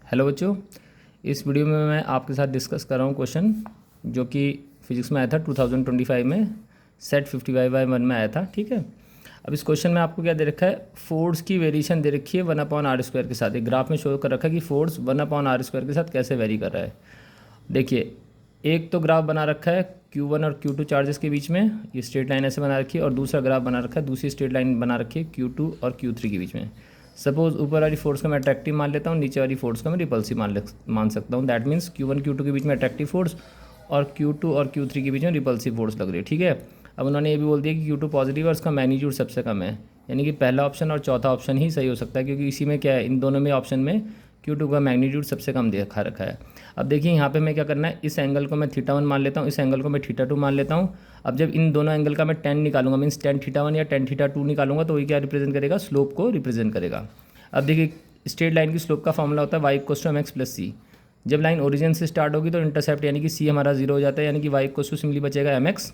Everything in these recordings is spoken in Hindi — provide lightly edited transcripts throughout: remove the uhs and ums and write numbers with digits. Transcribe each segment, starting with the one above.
हेलो बच्चों, इस वीडियो में मैं आपके साथ डिस्कस कर रहा हूँ क्वेश्चन जो कि फिजिक्स में आया था 2025 में सेट 55/1 में आया था। ठीक है, अब इस क्वेश्चन में आपको क्या दे रखा है, फोर्स की वेरिएशन दे रखी है 1/r² के साथ। एक ग्राफ में शो कर रखा है कि फोर्स 1/r² के साथ कैसे वेरी कर रहा है। देखिए, एक तो ग्राफ बना रखा है Q1 और Q2 चार्जेस के बीच में, ये स्ट्रेट लाइन ऐसे बना रखी है, और दूसरा ग्राफ बना रखा है, दूसरी स्ट्रेट लाइन बना रखी है Q2 और Q3 के बीच में। सपोज ऊपर वाली फोर्स को मैं अट्रैक्टिव मान लेता हूँ, नीचे वाली फोर्स को मैं रिपल्सिव मान सकता हूँ। दैट मीन्स Q1 Q2 के बीच में अट्रैक्टिव फोर्स और Q2 और Q3 के बीच में रिपल्सिव फोर्स लग रही है। ठीक है, अब उन्होंने ये भी बोल दिया कि Q2 पॉजिटिव है और उसका मैग्नीट्यूड सबसे कम है, यानी कि पहला ऑप्शन और चौथा ऑप्शन ही सही हो सकता है, क्योंकि इसी में क्या है, इन दोनों में ऑप्शन में Q2 का मैग्नीट्यूड सबसे कम देखा रखा है। अब देखिए यहाँ पे मैं क्या करना है, इस एंगल को मैं θ1 मान लेता हूँ, इस एंगल को मैं θ2 मान लेता हूँ। अब जब इन दोनों एंगल का मैं tan निकालूंगा, मीन्स tan θ1 या tan θ2 निकालूंगा, तो ये क्या रिप्रेजेंट करेगा, स्लोप को रिप्रेजेंट करेगा। अब देखिए, स्ट्रेट लाइन की स्लोप का फॉर्मूला होता है y=mx+c। जब लाइन ओरिजिन से स्टार्ट होगी तो इंटरसेप्ट यानी कि c हमारा 0 हो जाता है, यानी कि y सिंपली बचेगा mx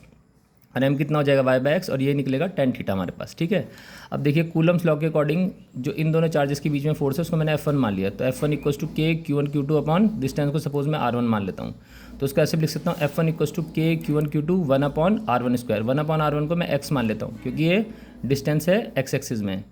और m कितना हो जाएगा y/x, और ये निकलेगा tan θ हमारे पास। ठीक है, अब देखिए कूलम्स लॉ के अकॉर्डिंग जो इन दोनों चार्जेस के बीच में फोर्स है उसको मैंने F1 मान लिया, तो F1 = k Q1 Q2 upon distance को सपोज मैं R1 मान लेता हूँ, तो उसको ऐसे लिख सकता हूँ F1 = k Q1 Q2 1/r1²। 1/r1 को मैं x मान लेता हूँ क्योंकि ये डिस्टेंस है x एक्सिस में,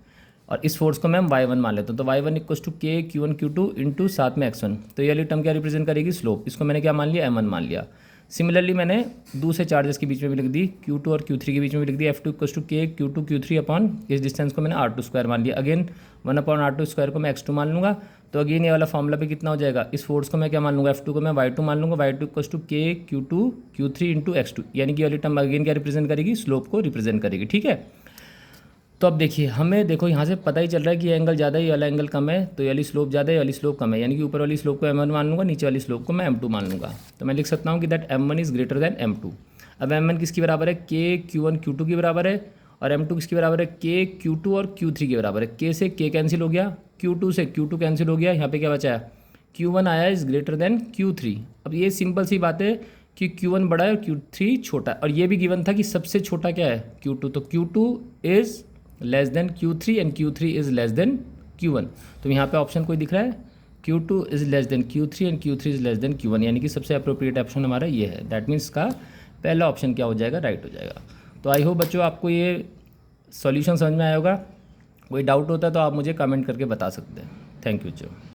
और इस फोर्स को मैं y1 मान लेता हूँ, तो y1 = k Q1 Q2 into साथ में x1। तो ये वाली टर्म क्या रिप्रेजेंट करेगी, स्लोप। इसको मैंने क्या मान लिया, m1 मान लिया। सिमिलरली मैंने दूसरे चार्जेस के बीच में भी लिख दी, Q2 और Q3 के बीच में भी लिख दी, F2 = k Q2 Q3 upon इस डिस्टेंस को मैंने r2² मान लिया। अगेन 1/r2² को मैं x2 मान लूँगा, तो अगेन ये वाला फॉर्मूला पे कितना हो जाएगा, इस फोर्स को मैं क्या मान लूँगा, F2 को मैं y2 मान लूँगा, y2 = k Q2 Q3 into x2, यानी कि ये वाली टर्म अगेन क्या रिप्रेजेंट करेगी, स्लोप को रिप्रेजेंट करेगी। ठीक है, तो अब देखिए हमें देखो यहाँ से पता ही चल रहा है कि ये एंगल ज़्यादा है, ये वाला एंगल कम है, तो ये वाली स्लोप ज़्यादा है, ये वाली स्लोप कम है, यानी कि ऊपर वाली स्लोप को m1 मान लूँगा, नीचे वाली स्लोप को मैं m2 मान लूँगा। तो मैं लिख सकता हूँ कि that m1 is greater than m2। अब m1 किसकी बराबर है, k Q1 Q2 की बराबर है, और m2 किसकी बराबर है, k Q2 और Q3 की बराबर है। k से k कैंसिल हो गया, Q2 से Q2 कैंसिल हो गया, यहाँ पे क्या बचा है, Q1 आया इज़ ग्रेटर देन Q3। अब ये सिंपल सी बात है कि Q1 बड़ा है और Q3 छोटा है, और ये भी गिवन था कि सबसे छोटा क्या है, Q2, तो Q2 is less than Q3 and Q3 is less than Q1। तो यहाँ पे ऑप्शन कोई दिख रहा है, Q2 is less than Q3 and Q3 is less than Q1, यानी कि सबसे अप्रोप्रिएट ऑप्शन हमारा ये है। दैट मीन्स का पहला ऑप्शन क्या हो जाएगा, राइट हो जाएगा। तो आई होप बच्चों आपको ये सॉल्यूशन समझ में आया होगा। कोई डाउट होता है तो आप मुझे कमेंट करके बता सकते हैं। थैंक यू बच्चों।